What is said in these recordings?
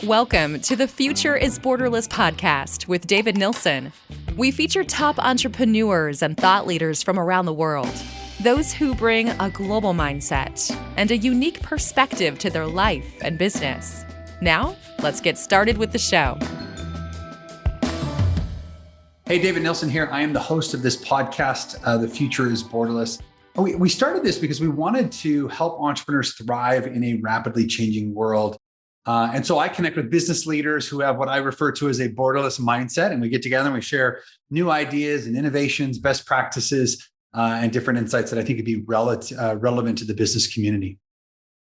Welcome to the Future is Borderless podcast with David Nilssen. We feature top entrepreneurs and thought leaders from around the world, those who bring a global mindset and a unique perspective to their life and business. Now, let's get started with the show. Hey, David Nilssen here. I am the host of this podcast, The Future is Borderless. We started this because we wanted to help entrepreneurs thrive in a rapidly changing world. And so I connect with business leaders who have what I refer to as a borderless mindset. And we get together and we share new ideas and innovations, best practices, and different insights that I think could be relevant to the business community.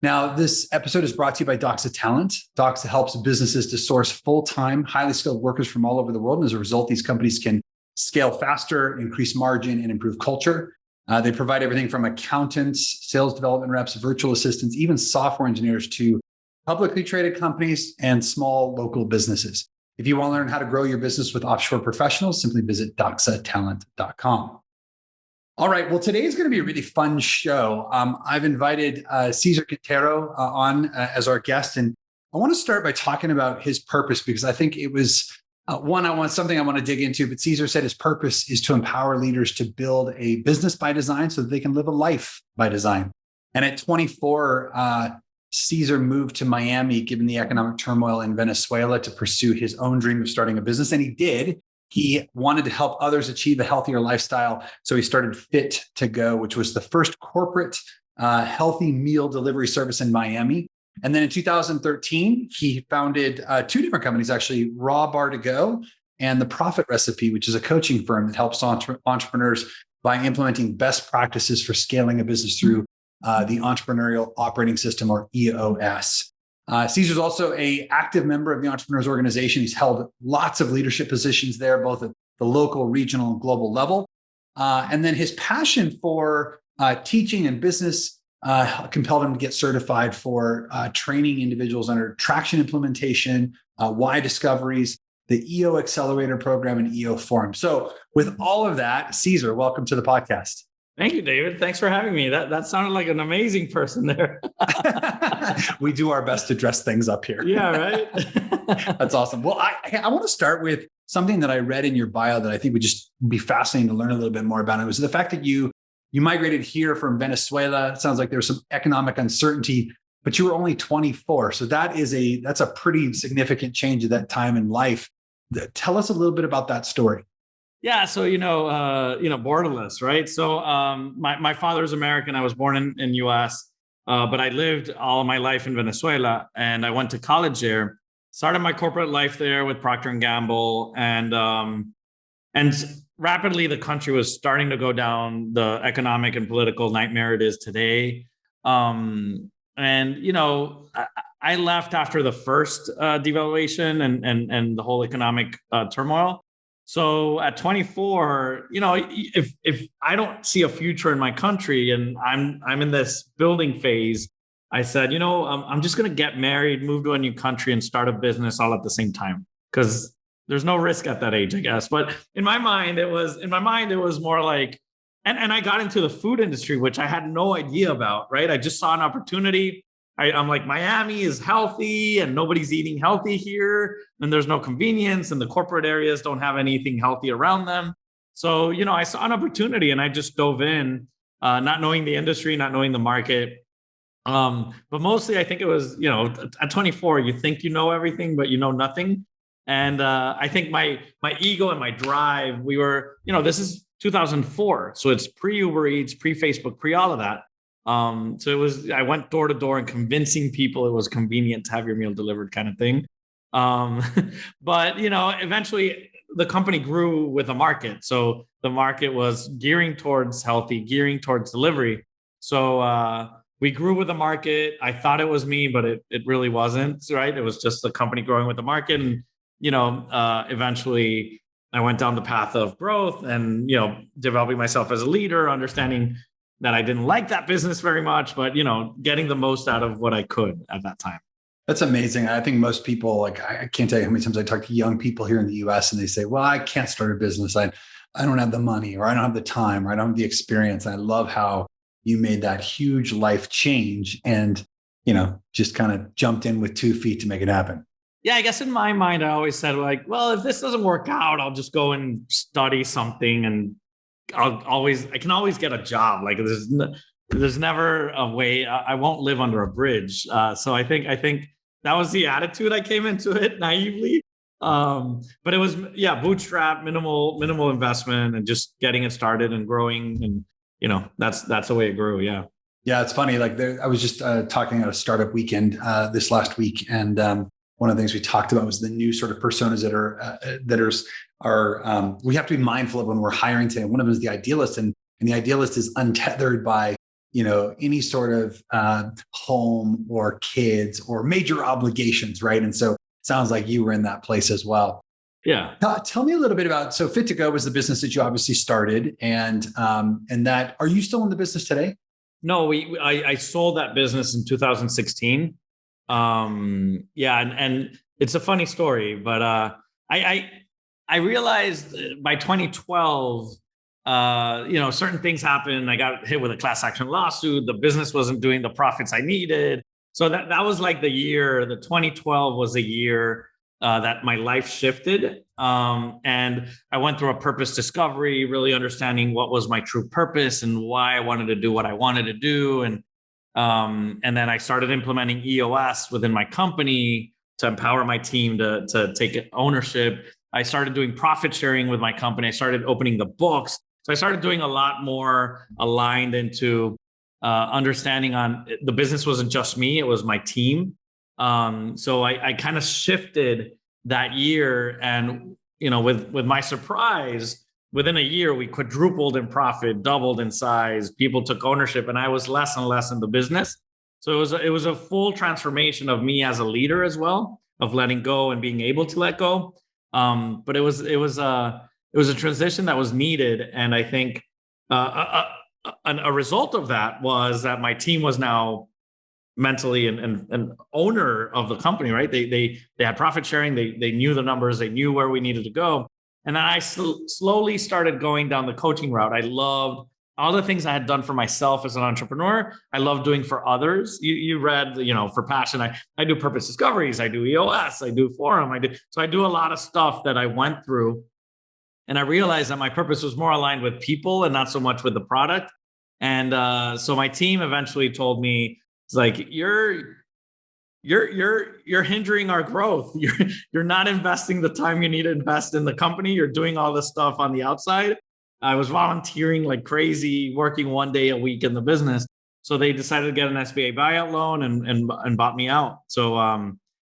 Now, this episode is brought to you by Doxa Talent. Doxa helps businesses to source full-time, highly skilled workers from all over the world. And as a result, these companies can scale faster, increase margin, and improve culture. They provide everything from accountants, sales development reps, virtual assistants, even software engineers to publicly traded companies and small local businesses. If you want to learn how to grow your business with offshore professionals, simply visit doxatalent.com. All right. Well, today is going to be a really fun show. I've invited Cesar Quintero on as our guest. And I want to start by talking about his purpose, because I think it was something I want to dig into. But Cesar said his purpose is to empower leaders to build a business by design so that they can live a life by design. And at 24, Cesar moved to Miami, given the economic turmoil in Venezuela, to pursue his own dream of starting a business. And he did. He wanted to help others achieve a healthier lifestyle. So he started Fit to Go, which was the first corporate healthy meal delivery service in Miami. And then in 2013, he founded two different companies, actually, Raw Bar to Go and The Profit Recipe, which is a coaching firm that helps entrepreneurs by implementing best practices for scaling a business through the Entrepreneurial Operating System, or EOS. Cesar's also an active member of the Entrepreneurs Organization. He's held lots of leadership positions there, both at the local, regional, and global level. And then his passion for teaching and business compelled him to get certified for training individuals under traction implementation, why discoveries, the EO Accelerator program, and EO Forum. So with all of that, Cesar, welcome to the podcast. Thank you, David. Thanks for having me. That sounded like an amazing person there. We do our best to dress things up here. Yeah, right? That's awesome. Well, I want to start with something that I read in your bio that I think would just be fascinating to learn a little bit more about. It was the fact that you migrated here from Venezuela. It sounds like there was some economic uncertainty, but you were only 24. So that's a pretty significant change at that time in life. Tell us a little bit about that story. Yeah. So, borderless, right? So my father's American. I was born in US, but I lived all of my life in Venezuela, and I went to college there, started my corporate life there with Procter & Gamble. And rapidly the country was starting to go down the economic and political nightmare it is today. I left after the first devaluation and the whole economic turmoil. So at 24, if I don't see a future in my country and I'm in this building phase, I said, I'm just going to get married, move to a new country, and start a business all at the same time, because there's no risk at that age, I guess. But in my mind, it was more like, and I got into the food industry, which I had no idea about, right? I just saw an opportunity. I'm like, Miami is healthy and nobody's eating healthy here, and there's no convenience, and the corporate areas don't have anything healthy around them. So, I saw an opportunity and I just dove in, not knowing the industry, not knowing the market. But mostly I think it was, at 24, you think you know everything, but you know nothing. And I think my ego and my drive, we were, this is 2004. So it's pre-Uber Eats, pre-Facebook, pre all of that. I went door to door and convincing people it was convenient to have your meal delivered, kind of thing. But, eventually the company grew with the market. So the market was gearing towards healthy, gearing towards delivery. So we grew with the market. I thought it was me, but it really wasn't, right? It was just the company growing with the market. And, eventually I went down the path of growth and, developing myself as a leader, understanding that I didn't like that business very much, but, getting the most out of what I could at that time. That's amazing. I think most people, I can't tell you how many times I talk to young people here in the US and they say, well, I can't start a business. I don't have the money, or I don't have the time, or I don't have the experience. And I love how you made that huge life change and, just kind of jumped in with 2 feet to make it happen. Yeah, I guess in my mind, I always said like, well, if this doesn't work out, I'll just go and study something, and I can always get a job. Like there's never a way. I won't live under a bridge. So I think that was the attitude I came into it naively. But it was, yeah, bootstrap, minimal investment, and just getting it started and growing. And, that's the way it grew. Yeah. Yeah, it's funny. Like I was just talking at a startup weekend this last week, and one of the things we talked about was the new sort of personas that we have to be mindful of when we're hiring today. One of them is the idealist, and the idealist is untethered by any sort of home or kids or major obligations, right? And so it sounds like you were in that place as well. Yeah. Tell me a little bit about, so Fit to Go was the business that you obviously started, and that, are you still in the business today? No, I sold that business in 2016. Yeah, and it's a funny story, but I realized by 2012, certain things happened. I got hit with a class action lawsuit. The business wasn't doing the profits I needed. So that was like the 2012 was a year that my life shifted. And I went through a purpose discovery, really understanding what was my true purpose and why I wanted to do what I wanted to do. And then I started implementing EOS within my company to empower my team to take ownership. I started doing profit sharing with my company. I started opening the books. So I started doing a lot more aligned into understanding on the business wasn't just me, it was my team. So I kind of shifted that year, and with my surprise, within a year we quadrupled in profit, doubled in size. People took ownership, and I was less and less in the business. So it was a full transformation of me as a leader as well, of letting go and being able to let go. But it was a transition that was needed, and I think a result of that was that my team was now mentally and owner of the company, right? They had profit sharing. They knew the numbers. They knew where we needed to go. And then I slowly started going down the coaching route. I loved all the things I had done for myself as an entrepreneur. I love doing for others. You read, for passion. I do purpose discoveries. I do EOS. I do forum. So I do a lot of stuff that I went through. And I realized that my purpose was more aligned with people and not so much with the product. And so my team eventually told me, it's like, you're hindering our growth. You're not investing the time you need to invest in the company. You're doing all this stuff on the outside. I was volunteering like crazy, working 1 day a week in the business. So they decided to get an SBA buyout loan and bought me out. So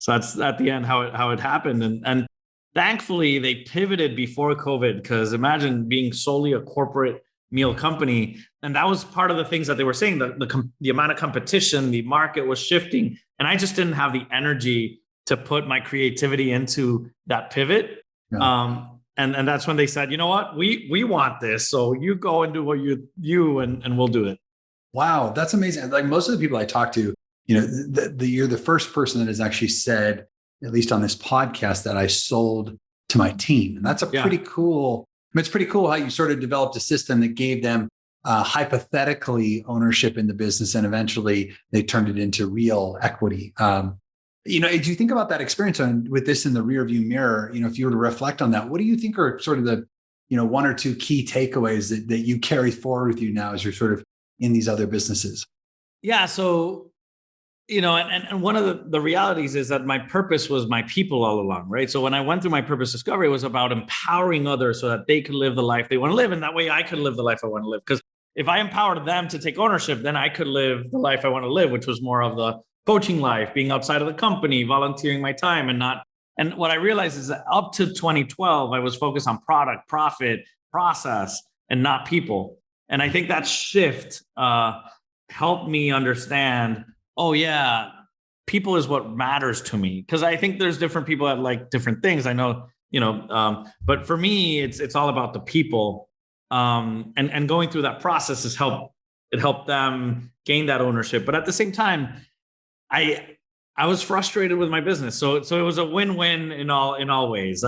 that's at the end how it happened. And thankfully they pivoted before COVID, because imagine being solely a corporate meal company. And that was part of the things that they were saying, the amount of competition, the market was shifting. And I just didn't have the energy to put my creativity into that pivot. Yeah. And that's when they said, you know what, we want this. So you go and do what you and we'll do it. Wow. That's amazing. Like most of the people I talk to, you're the first person that has actually said, at least on this podcast, that I sold to my team. And that's pretty cool. It's pretty cool how you sort of developed a system that gave them hypothetically ownership in the business, and eventually they turned it into real equity. As you think about that experience with this in the rearview mirror, if you were to reflect on that, what do you think are sort of the, one or two key takeaways that you carry forward with you now as you're sort of in these other businesses? Yeah. So, and one of the realities is that my purpose was my people all along, right? So when I went through my purpose discovery, it was about empowering others so that they could live the life they want to live. And that way I could live the life I want to live. Because if I empowered them to take ownership, then I could live the life I want to live, which was more of the coaching life, being outside of the company, volunteering my time and what I realized is that up to 2012, I was focused on product, profit, process, and not people. And I think that shift helped me understand, oh yeah, people is what matters to me. Because I think there's different people that like different things. I know, but for me, it's all about the people. And going through that process helped them gain that ownership. But at the same time, I was frustrated with my business. So it was a win-win in all ways.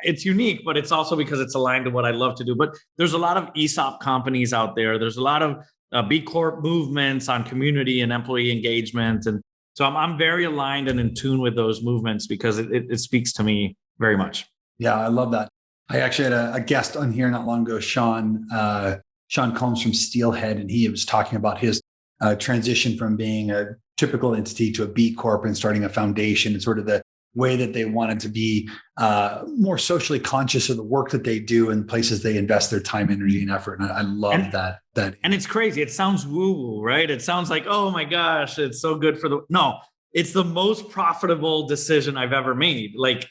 It's unique, but it's also because it's aligned to what I love to do. But there's a lot of ESOP companies out there. There's a lot of B Corp movements on community and employee engagement. And So I'm very aligned and in tune with those movements because it speaks to me very much. Yeah, I love that. I actually had a guest on here not long ago, Sean Combs from Steelhead, and he was talking about his transition from being a typical entity to a B Corp and starting a foundation, and sort of the way that they wanted to be more socially conscious of the work that they do and places they invest their time, energy, and effort. And I love that. And it's crazy. It sounds woo-woo, right? It sounds like, oh my gosh, it's so good for no, it's the most profitable decision I've ever made. Like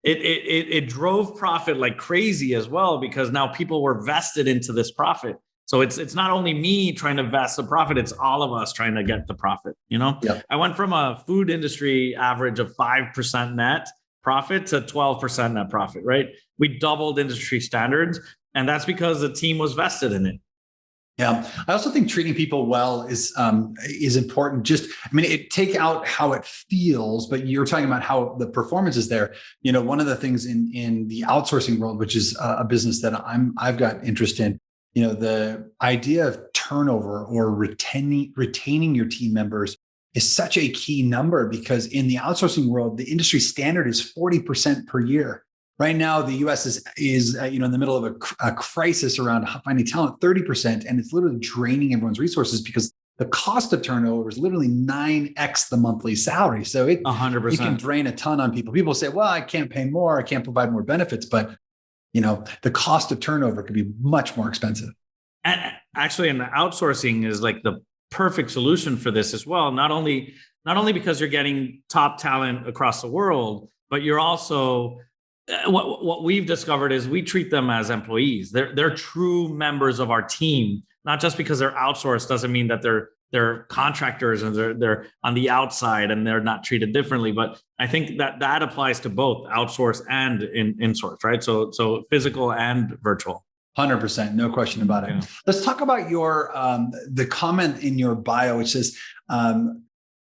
it drove profit like crazy as well, because now people were vested into this profit. So it's not only me trying to vest the profit, it's all of us trying to get the profit, you know? Yep. I went from a food industry average of 5% net profit to 12% net profit, right? We doubled industry standards, and that's because the team was vested in it. Yeah. I also think treating people well is important. Take out how it feels, but you're talking about how the performance is there. You know, one of the things in the outsourcing world, which is a business that I've got interest in, you know, the idea of turnover or retaining your team members is such a key number, because in the outsourcing world, the industry standard is 40% per year. Right now, the U.S. is in the middle of a crisis around finding talent, 30%, and it's literally draining everyone's resources because the cost of turnover is literally 9x the monthly salary. So it 100%. It can drain a ton on people. People say, "Well, I can't pay more, I can't provide more benefits," but the cost of turnover could be much more expensive. And actually, in the outsourcing is like the perfect solution for this as well. Not only because you're getting top talent across the world, but you're also what we've discovered is we treat them as employees. They're true members of our team. Not just because they're outsourced doesn't mean that they're contractors and they're on the outside and they're not treated differently. But I think that applies to both outsource and in-source, right? So physical and virtual. 100%, no question about it. Yeah. Let's talk about your the comment in your bio, which says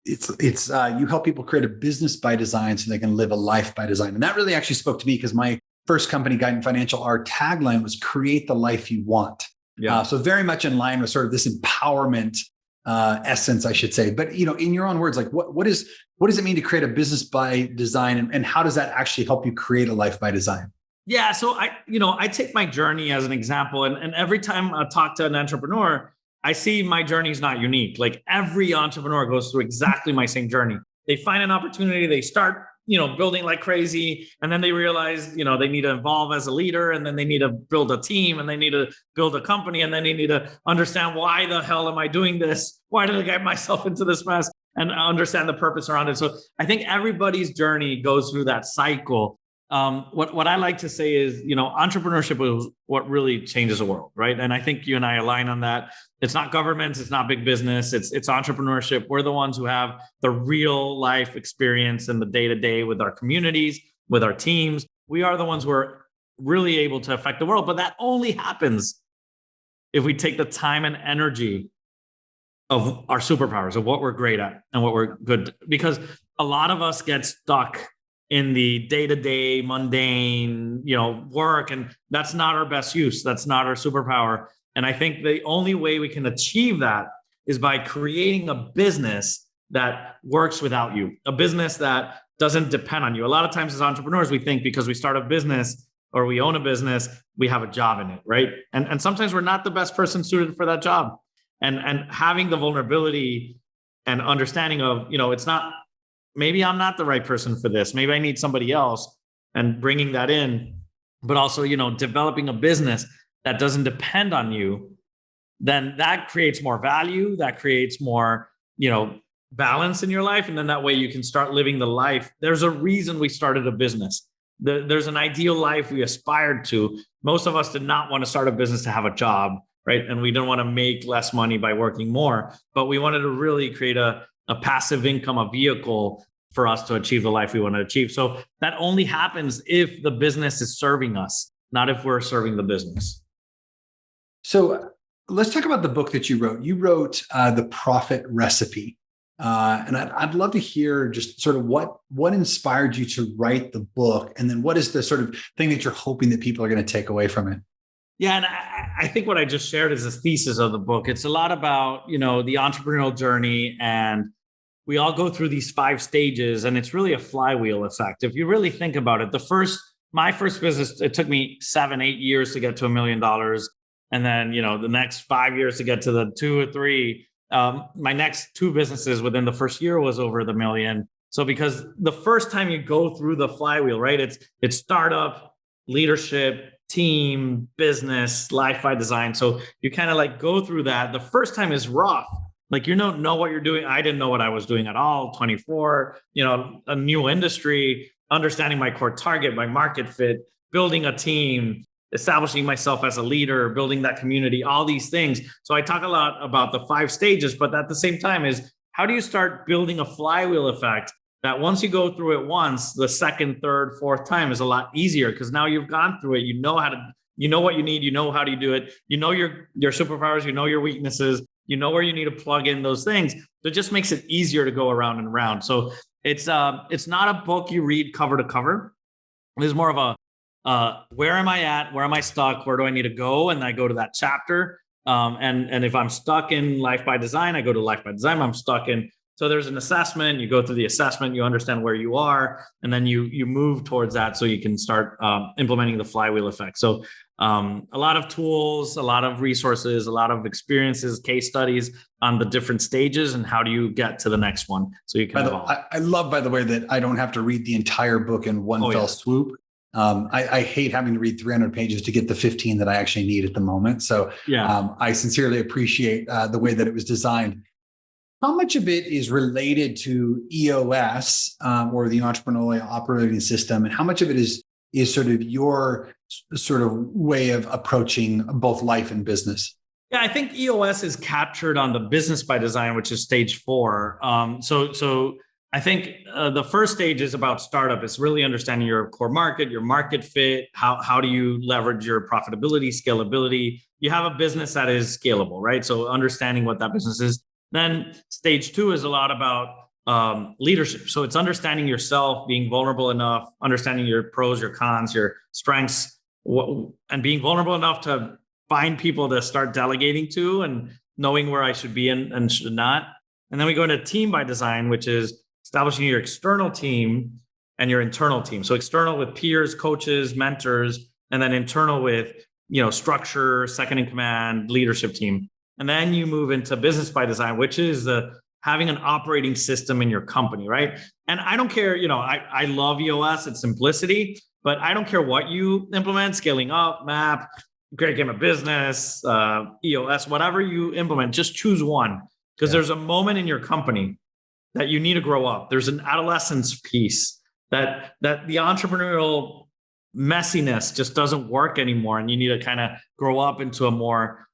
you help people create a business by design so they can live a life by design. And that really actually spoke to me, because my first company, Guidant Financial, our tagline was "Create the life you want." Yeah. So very much in line with sort of this empowerment essence, I should say. But in your own words, like what does it mean to create a business by design, and how does that actually help you create a life by design? Yeah. So I take my journey as an example, and every time I talk to an entrepreneur, I see my journey is not unique. Like every entrepreneur goes through exactly my same journey. They find an opportunity, they start, building like crazy, and then they realize, they need to evolve as a leader, and then they need to build a team, and they need to build a company, and then they need to understand, why the hell am I doing this? Why did I get myself into this mess? And understand the purpose around it. So I think everybody's journey goes through that cycle. What I like to say is, entrepreneurship is what really changes the world, right? And I think you and I align on that. It's not governments, it's not big business, it's entrepreneurship. We're the ones who have the real life experience in the day-to-day with our communities, with our teams. We are the ones who are really able to affect the world, but that only happens if we take the time and energy of our superpowers, of what we're great at and what we're good. Because a lot of us get stuck in the day-to-day mundane, work. And that's not our best use. That's not our superpower. And I think the only way we can achieve that is by creating a business that works without you, a business that doesn't depend on you. A lot of times as entrepreneurs, we think because we start a business or we own a business, we have a job in it, right? And sometimes we're not the best person suited for that job. And having the vulnerability and understanding of, it's not, maybe I'm not the right person for this. Maybe I need somebody else, and bringing that in, but also, developing a business that doesn't depend on you, then that creates more value, that creates more, balance in your life. And then that way you can start living the life. There's a reason we started a business. There's an ideal life we aspired to. Most of us did not want to start a business to have a job, right? And we didn't want to make less money by working more, but we wanted to really create a passive income, a vehicle for us to achieve the life we want to achieve. So that only happens if the business is serving us, not if we're serving the business. So let's talk about the book that you wrote. You wrote The Profit Recipe. And I'd love to hear just sort of what inspired you to write the book, and then what is the sort of thing that you're hoping that people are going to take away from it? Yeah, and I think what I just shared is the thesis of the book. It's a lot about, the entrepreneurial journey and we all go through these 5 stages, and it's really a flywheel effect. If you really think about it, my first business, it took me 7-8 years to get to $1 million. And then, the next 5 years to get to the 2 or 3. My next 2 businesses within the first year was over the million. So because the first time you go through the flywheel, right? It's startup, leadership, team, business, life by design. So you kind of like go through that. The first time is rough. Like, you don't know what you're doing. I didn't know what I was doing at all. 24, a new industry, understanding my core target, my market fit, building a team, establishing myself as a leader, building that community, all these things. So I talk a lot about the 5 stages, but at the same time is, how do you start building a flywheel effect that once you go through it once, the second, third, fourth time is a lot easier, because now you've gone through it. You know what you need, how do you do it, your superpowers, your weaknesses, where you need to plug in those things. So it just makes it easier to go around and around. So it's not a book you read cover to cover. It's more of a where am I at? Where am I stuck? Where do I need to go? And I go to that chapter. And if I'm stuck in Life by Design, I go to Life by Design. I'm stuck in. So there's an assessment. You go through the assessment. You understand where you are, and then you move towards that, so you can start implementing the flywheel effect. So a lot of tools, a lot of resources, a lot of experiences, case studies on the different stages, and how do you get to the next one so you can evolve. I love, by the way, that I don't have to read the entire book in one fell swoop. I hate having to read 300 pages to get the 15 that I actually need at the moment. So I sincerely appreciate the way that it was designed. How much of it is related to EOS or the Entrepreneurial Operating System, and how much of it is sort of your sort of way of approaching both life and business? Yeah, I think EOS is captured on the Business by Design, which is stage 4. So I think the first stage is about startup. It's really understanding your core market, your market fit. How do you leverage your profitability, scalability? You have a business that is scalable, right? So understanding what that business is. Then stage 2 is a lot about leadership. So it's understanding yourself, being vulnerable enough, understanding your pros, your cons, your strengths, and being vulnerable enough to find people to start delegating to, and knowing where I should be and should not. And then we go into Team by Design, which is establishing your external team and your internal team. So external with peers, coaches, mentors, and then internal with, structure, second in command, leadership team. And then you move into Business by Design, which is having an operating system in your company, right? And I don't care, I love EOS, it's simplicity, but I don't care what you implement, scaling up, MAP, Great Game of Business, EOS, whatever you implement, just choose one. Because there's a moment in your company that you need to grow up. There's an adolescence piece that the entrepreneurial messiness just doesn't work anymore. And you need to kind of grow up into a more,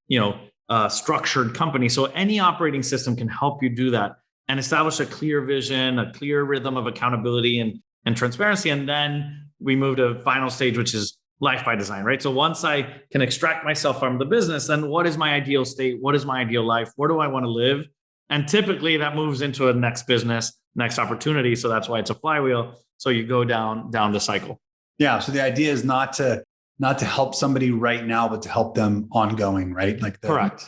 structured company. So any operating system can help you do that and establish a clear vision, a clear rhythm of accountability and transparency. And then we move to final stage, which is Life by Design, right? So once I can extract myself from the business, then what is my ideal state? What is my ideal life? Where do I want to live? And typically that moves into a next business, next opportunity. So that's why it's a flywheel. So you go down the cycle. Yeah. So the idea is not to help somebody right now, but to help them ongoing, right? Correct.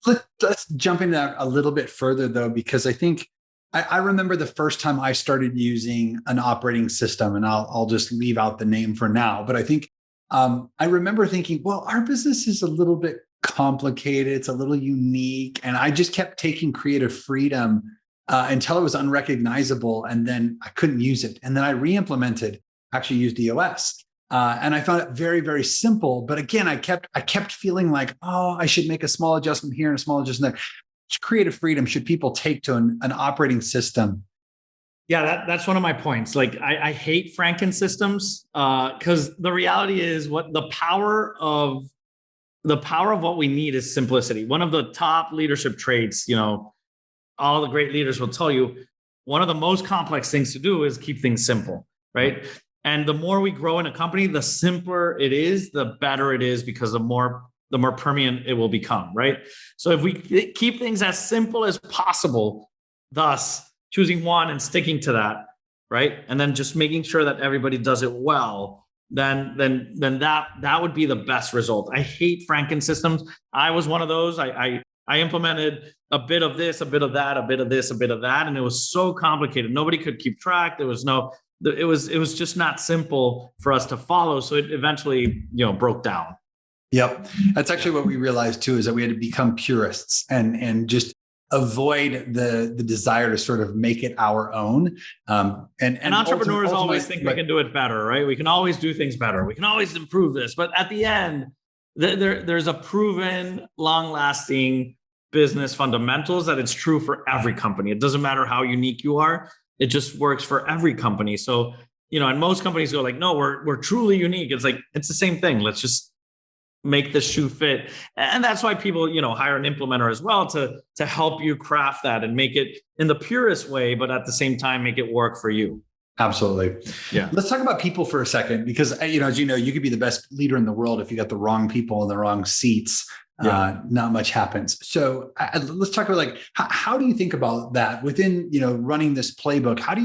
Let's jump into that a little bit further though, because I think I remember the first time I started using an operating system, and I'll just leave out the name for now. But I think I remember thinking, well, our business is a little bit complicated. It's a little unique. And I just kept taking creative freedom until it was unrecognizable. And then I couldn't use it. And then I re-implemented, actually used EOS. And I found it very, very simple. But again, I kept feeling like, oh, I should make a small adjustment here and a small adjustment there. Which creative freedom should people take to an operating system? Yeah, that's one of my points. Like I hate Franken systems because the reality is the power of what we need is simplicity. One of the top leadership traits, all the great leaders will tell you, one of the most complex things to do is keep things simple, right? And the more we grow in a company, the simpler it is, the better it is, because the more permeant it will become, right? So if we keep things as simple as possible, thus choosing one and sticking to that, right? And then just making sure that everybody does it well, then that would be the best result. I hate Franken systems. I was one of those. I I implemented a bit of this, a bit of that, a bit of this, a bit of that. And it was so complicated. Nobody could keep track. It was just not simple for us to follow. So it eventually, broke down. Yep. That's actually what we realized too, is that we had to become purists and just avoid the desire to sort of make it our own. And entrepreneurs always think we can do it better, right? We can always do things better. We can always improve this. But at the end, there's a proven, long-lasting business fundamentals that it's true for every company. It doesn't matter how unique you are. It just works for every company. So, and most companies go like, no, we're truly unique. It's like, it's the same thing. Let's just make the shoe fit. And that's why people, hire an implementer as well to help you craft that and make it in the purest way, but at the same time, make it work for you. Absolutely. Yeah. Let's talk about people for a second, because, as you could be the best leader in the world. If you got the wrong people in the wrong seats, not much happens. So let's talk about how do you think about that within, running this playbook? How do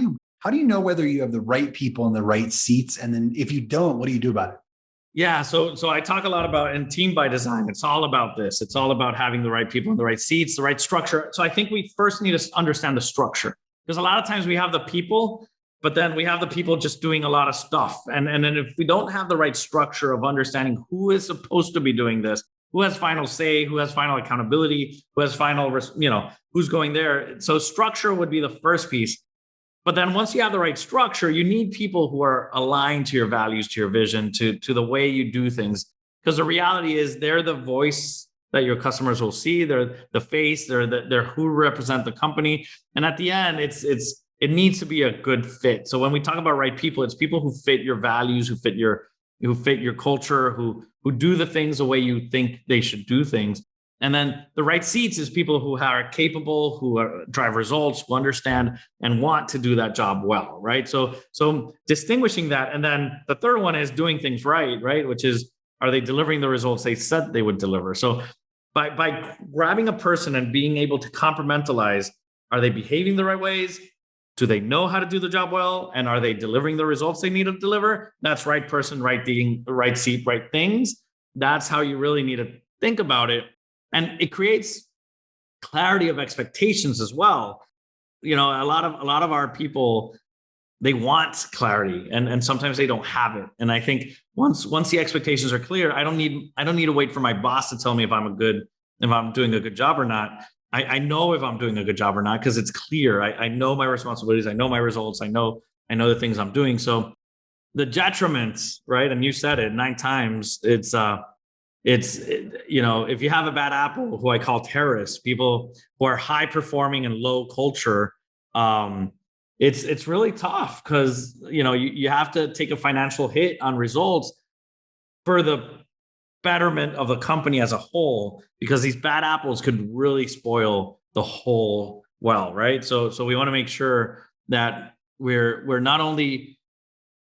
you know whether you have the right people in the right seats? And then if you don't, what do you do about it? Yeah. So I talk a lot about in Team by Design. It's all about this. It's all about having the right people in the right seats, the right structure. So I think we first need to understand the structure, because a lot of times we have the people, but then we have the people just doing a lot of stuff. And then if we don't have the right structure of understanding who is supposed to be doing this, who has final say, who has final accountability, who has final, who's going there. So structure would be the first piece. But then once you have the right structure, you need people who are aligned to your values, to your vision, to the way you do things. Because the reality is they're the voice that your customers will see. They're the face, they're who represent the company. And at the end, it needs to be a good fit. So when we talk about right people, it's people who fit your values, who fit your culture, who do the things the way you think they should do things. And then the right seats is people who are capable, who drive results, who understand and want to do that job well, right? So distinguishing that. And then the third one is doing things right? Which is, are they delivering the results they said they would deliver? So by grabbing a person and being able to compartmentalize, are they behaving the right ways? Do they know how to do the job well? And are they delivering the results they need to deliver? That's right person, right thing, right seat, right things. That's how you really need to think about it. And it creates clarity of expectations as well. A lot of our people, they want clarity, and sometimes they don't have it. And I think once the expectations are clear, I don't need to wait for my boss to tell me if I'm doing a good job or not. I know if I'm doing a good job or not, because it's clear. I know my responsibilities. I know my results. I know the things I'm doing. So the detriments, right? And you said it 9 times. If you have a bad apple, who I call terrorists, people who are high performing and low culture, it's really tough, because you have to take a financial hit on results for the betterment of the company as a whole, because these bad apples could really spoil the whole well, right? So we want to make sure that we're not only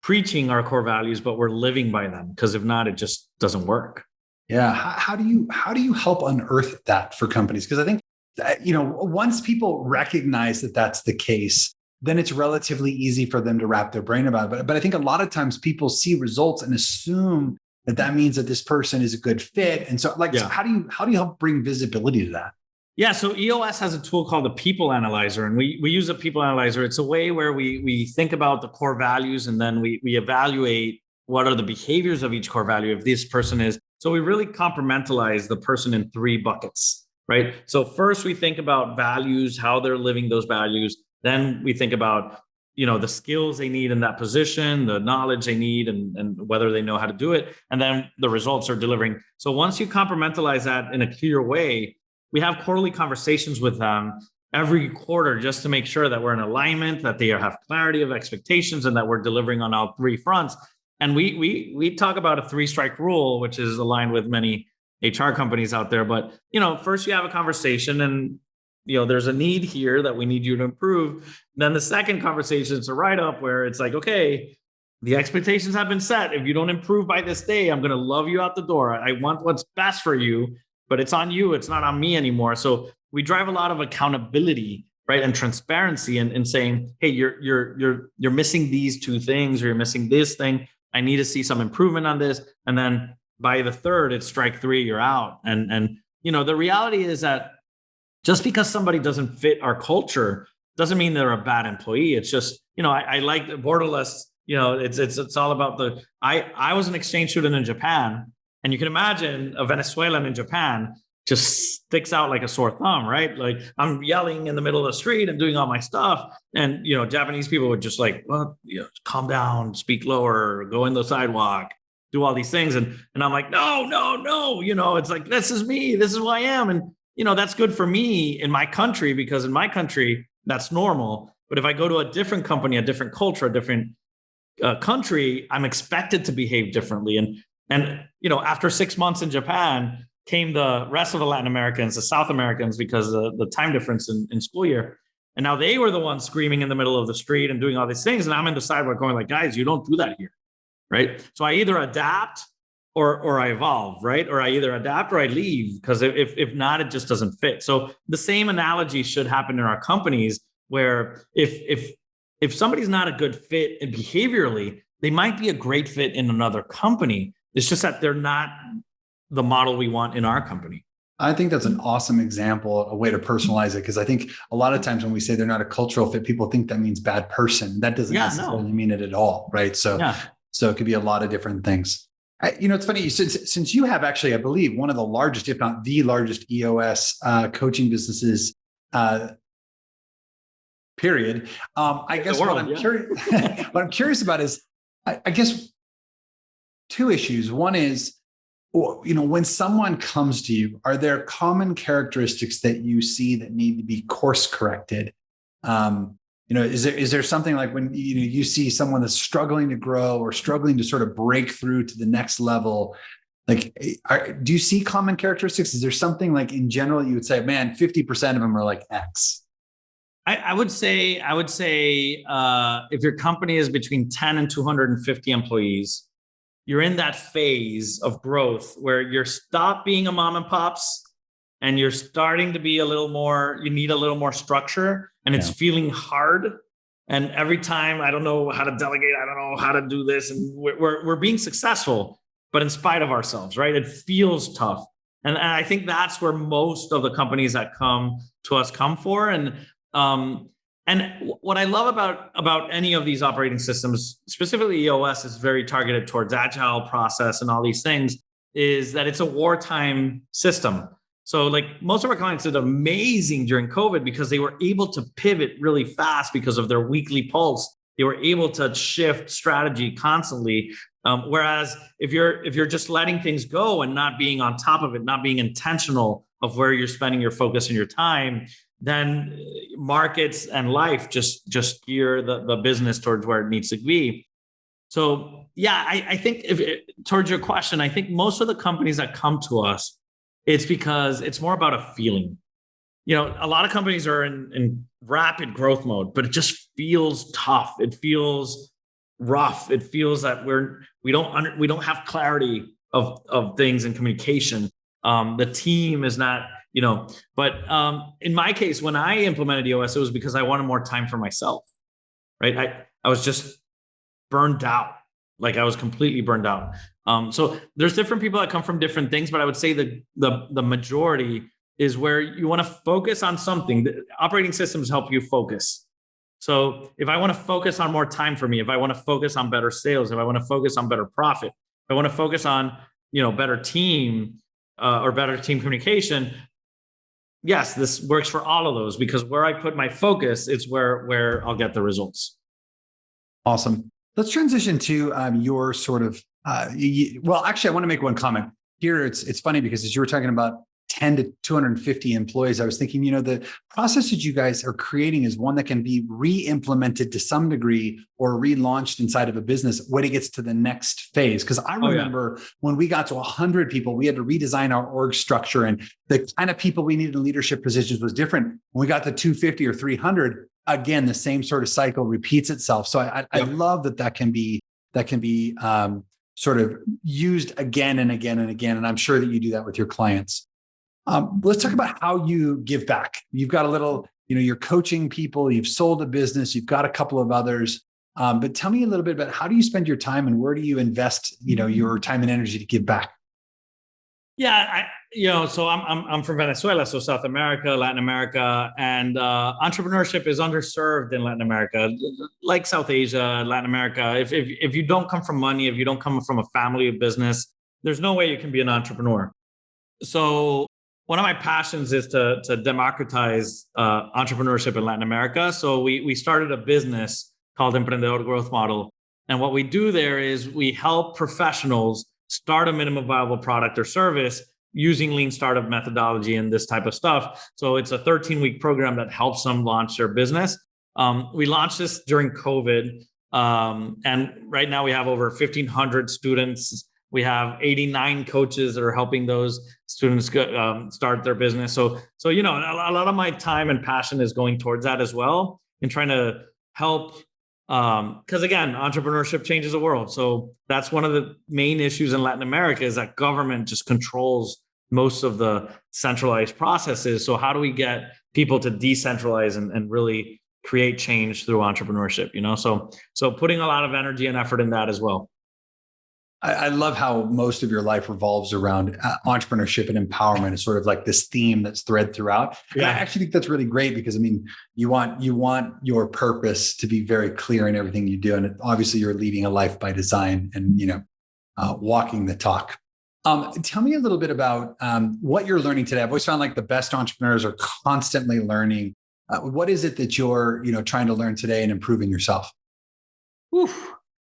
preaching our core values, but we're living by them, because if not, it just doesn't work. Yeah. How do you help unearth that for companies? Because I think that, once people recognize that that's the case, then it's relatively easy for them to wrap their brain about it. But I think a lot of times people see results and assume that means that this person is a good fit. And so so how do you help bring visibility to that? Yeah. So EOS has a tool called the People Analyzer, and we use a People Analyzer. It's a way where we think about the core values, and then we evaluate what are the behaviors of each core value if this person is. So we really compartmentalize the person in 3 buckets, right? So first we think about values, how they're living those values. Then we think about, the skills they need in that position, the knowledge they need, and whether they know how to do it. And then the results are delivering. So once you compartmentalize that in a clear way, we have quarterly conversations with them every quarter, just to make sure that we're in alignment, that they have clarity of expectations, and that we're delivering on all 3 fronts. And we talk about a 3-strike rule, which is aligned with many HR companies out there. But, first you have a conversation, and, there's a need here that we need you to improve. Then the second conversation is a write-up, where it's like, okay, the expectations have been set. If you don't improve by this day, I'm going to love you out the door. I want what's best for you, but it's on you. It's not on me anymore. So we drive a lot of accountability, right, and transparency, and saying, hey, you're missing these 2 things, or you're missing this thing. I need to see some improvement on this. And then by the 3rd, it's strike 3, you're out. And the reality is that just because somebody doesn't fit our culture doesn't mean they're a bad employee. It's just, I like the borderless, it's all about I was an exchange student in Japan, and you can imagine a Venezuelan in Japan just sticks out like a sore thumb, right? Like I'm yelling in the middle of the street and doing all my stuff. And, Japanese people would just like, well, calm down, speak lower, go in the sidewalk, do all these things. And I'm like, no, it's like, this is me, this is who I am. And, that's good for me in my country, because in my country, that's normal. But if I go to a different company, a different culture, a different country, I'm expected to behave differently. And after 6 months in Japan, came the rest of the Latin Americans, the South Americans, because of the time difference in school year. And now they were the ones screaming in the middle of the street and doing all these things. And I'm in the sidewalk going like, guys, you don't do that here, right? So I either adapt or I evolve, right? Or I either adapt or I leave, because if not, it just doesn't fit. So the same analogy should happen in our companies, where if somebody's not a good fit behaviorally, they might be a great fit in another company. It's just that they're not the model we want in our company. I think that's an awesome example, a way to personalize it, because I think a lot of times when we say they're not a cultural fit, people think that means bad person. That doesn't necessarily mean it at all, right? So it could be a lot of different things. It's funny, since you have actually, I believe, one of the largest, if not the largest EOS coaching businesses, period. I guess what I'm curious about is, I guess, two issues. One is, when someone comes to you, are there common characteristics that you see that need to be course corrected? Is there something like when you see someone that's struggling to grow or struggling to sort of break through to the next level? Like, do you see common characteristics? Is there something like in general you would say, man, 50% of them are like X? I would say if your company is between 10 and 250 employees, you're in that phase of growth where you're stop being a mom and pops and you're starting to be you need a little more structure, and it's feeling hard. And every time, I don't know how to delegate, I don't know how to do this. And we're being successful, but in spite of ourselves, right? It feels tough. And I think that's where most of the companies that come to us come for. And what I love about any of these operating systems, specifically EOS, is very targeted towards agile process and all these things, is that it's a wartime system. So like most of our clients did amazing during COVID because they were able to pivot really fast because of their weekly pulse. They were able to shift strategy constantly. Whereas if you're just letting things go and not being on top of it, not being intentional of where you're spending your focus and your time, then markets and life just gear the business towards where it needs to be. So I think towards your question, I think most of the companies that come to us, it's because it's more about a feeling. A lot of companies are in rapid growth mode, but it just feels tough. It feels rough. It feels that we don't have clarity of things in communication. The team is not, but in my case, when I implemented EOS, it was because I wanted more time for myself, right? I was just burned out. Like I was completely burned out. So there's different people that come from different things, but I would say the majority is where you want to focus on something. The operating systems help you focus. So if I want to focus on more time for me, if I want to focus on better sales, if I want to focus on better profit, if I want to focus on, better team or better team communication, yes, this works for all of those, because where I put my focus, it's where I'll get the results. Awesome. Let's transition to your sort of, actually, I want to make one comment here. It's funny because as you were talking about 10 to 250 employees, I was thinking, the process that you guys are creating is one that can be re-implemented to some degree or relaunched inside of a business when it gets to the next phase. Because I remember when we got to 100 people, we had to redesign our org structure, and the kind of people we needed in leadership positions was different. When we got to 250 or 300, again, the same sort of cycle repeats itself. So I love that can be sort of used again and again and again. And I'm sure that you do that with your clients. Let's talk about how you give back. You've got a little, you're coaching people, you've sold a business, you've got a couple of others. But tell me a little bit about how do you spend your time and where do you invest, your time and energy to give back? Yeah, So I'm from Venezuela, so South America, Latin America, and entrepreneurship is underserved in Latin America, like South Asia, Latin America. If you don't come from money, if you don't come from a family of business, there's no way you can be an entrepreneur. So one of my passions is to democratize entrepreneurship in Latin America. So we started a business called Emprendedor Growth Model, and what we do there is we help professionals start a minimum viable product or service using lean startup methodology and this type of stuff. So it's a 13-week program that helps them launch their business. We launched this during COVID. And right now we have over 1,500 students. We have 89 coaches that are helping those students start their business. So a lot of my time and passion is going towards that as well, and trying to help. Because again, entrepreneurship changes the world. So that's one of the main issues in Latin America, is that government just controls most of the centralized processes. So how do we get people to decentralize and really create change through entrepreneurship? So putting a lot of energy and effort in that as well. I love how most of your life revolves around entrepreneurship and empowerment. Is sort of like this theme that's thread throughout. Yeah. And I actually think that's really great, because you want your purpose to be very clear in everything you do. And obviously you're leading a life by design and, walking the talk. Tell me a little bit about what you're learning today. I've always found like the best entrepreneurs are constantly learning. What is it that you're, trying to learn today and improving yourself? Oof.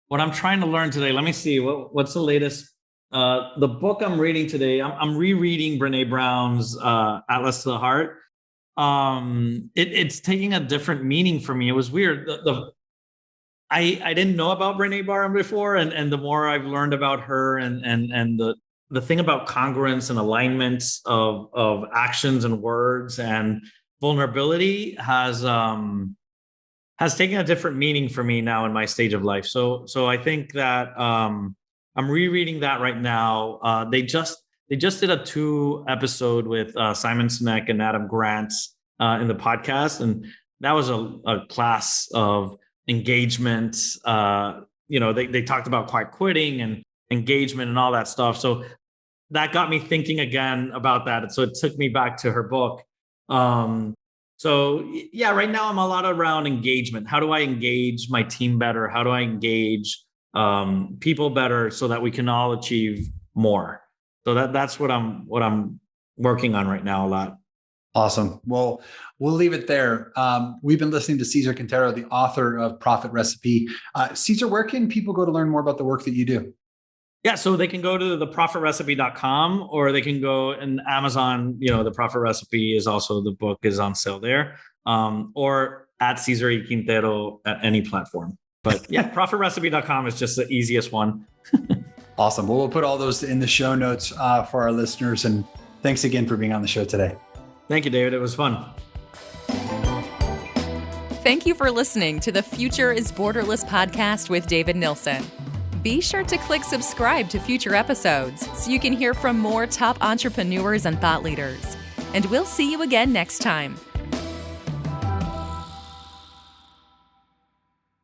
What I'm trying to learn today, let me see, what's the latest? The book I'm reading today, I'm rereading Brené Brown's Atlas to the Heart. It's taking a different meaning for me. It was weird. I didn't know about Brené Brown before, and the more I've learned about her and the thing about congruence and alignment of actions and words and vulnerability has taken a different meaning for me now in my stage of life. So I think that I'm rereading that right now. They just did a 2-episode with Simon Sinek and Adam Grant in the podcast, and that was a class of engagement. They talked about quiet quitting and engagement and all that stuff. So that got me thinking again about that. So it took me back to her book. So yeah, right now I'm a lot around engagement. How do I engage my team better? How do I engage people better so that we can all achieve more? So that's what I'm working on right now a lot. Awesome. Well, we'll leave it there. We've been listening to Cesar Quintero, the author of Profit Recipe. Cesar, where can people go to learn more about the work that you do? Yeah, so they can go to theprofitrecipe.com, or they can go in Amazon. The Profit Recipe is also, the book is on sale there, or at Cesar Quintero at any platform. But yeah, profitrecipe.com is just the easiest one. Awesome. Well, we'll put all those in the show notes for our listeners. And thanks again for being on the show today. Thank you, David. It was fun. Thank you for listening to the Future is Borderless podcast with David Nilssen. Be sure to click subscribe to future episodes so you can hear from more top entrepreneurs and thought leaders. And we'll see you again next time.